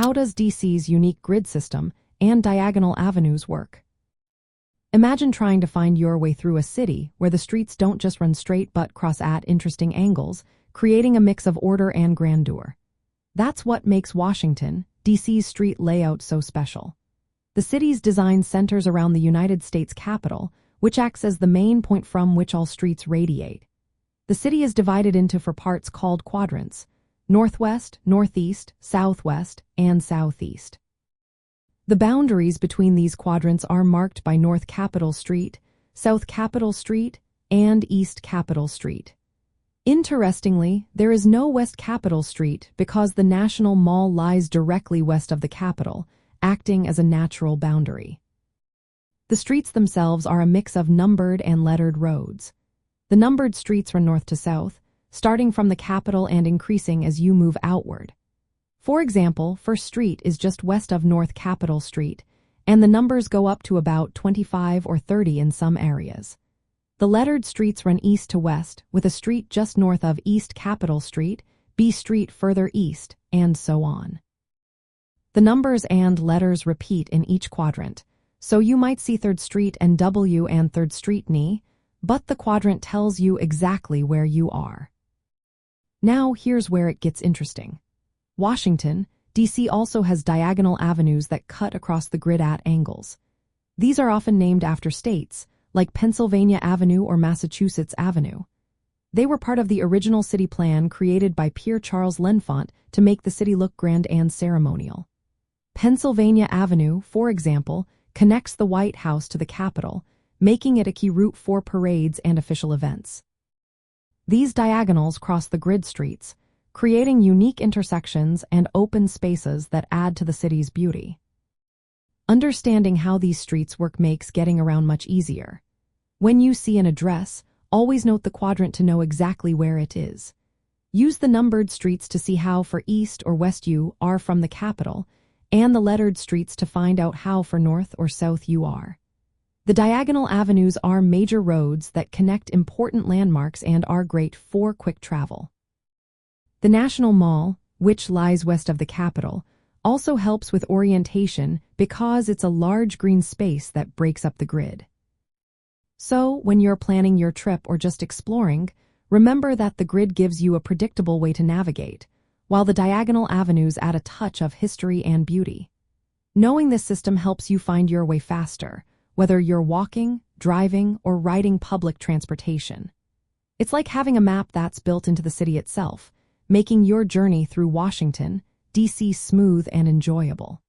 how does DC's unique grid system and diagonal avenues work? Imagine trying to find your way through a city where the streets don't just run straight but cross at interesting angles, creating a mix of order and grandeur. That's what makes Washington, D.C.'s street layout so special. The city's design centers around the United States Capitol, which acts as the main point from which all streets radiate. The city is divided into four parts called quadrants: northwest, northeast, southwest, and southeast. The boundaries between these quadrants are marked by North Capitol Street, South Capitol Street, and East Capitol Street. Interestingly, there is no West Capitol Street because the National Mall lies directly west of the Capitol, acting as a natural boundary. The streets themselves are a mix of numbered and lettered roads. The numbered streets run north to south, starting from the Capitol and increasing as you move outward. For example, First Street is just west of North Capitol Street, and the numbers go up to about 25 or 30 in some areas. The lettered streets run east to west, with a street just north of East Capitol Street, B Street further east, and so on. The numbers and letters repeat in each quadrant, so you might see 3rd Street and W and 3rd Street N, but the quadrant tells you exactly where you are. Now here's where it gets interesting. Washington, D.C. also has diagonal avenues that cut across the grid at angles. These are often named after states, like Pennsylvania Avenue or Massachusetts Avenue. They were part of the original city plan created by Pierre Charles L'Enfant to make the city look grand and ceremonial. Pennsylvania Avenue, for example, connects the White House to the Capitol, making it a key route for parades and official events. These diagonals cross the grid streets, creating unique intersections and open spaces that add to the city's beauty. Understanding how these streets work makes getting around much easier. When you see an address, always note the quadrant to know exactly where it is. Use the numbered streets to see how far east or west you are from the Capitol, and the lettered streets to find out how far north or south you are. The diagonal avenues are major roads that connect important landmarks and are great for quick travel. The National Mall, which lies west of the Capitol, also helps with orientation because it's a large green space that breaks up the grid. So, when you're planning your trip or just exploring, remember that the grid gives you a predictable way to navigate, while the diagonal avenues add a touch of history and beauty. Knowing this system helps you find your way faster, whether you're walking, driving, or riding public transportation. It's like having a map that's built into the city itself, making your journey through Washington, D.C. smooth and enjoyable.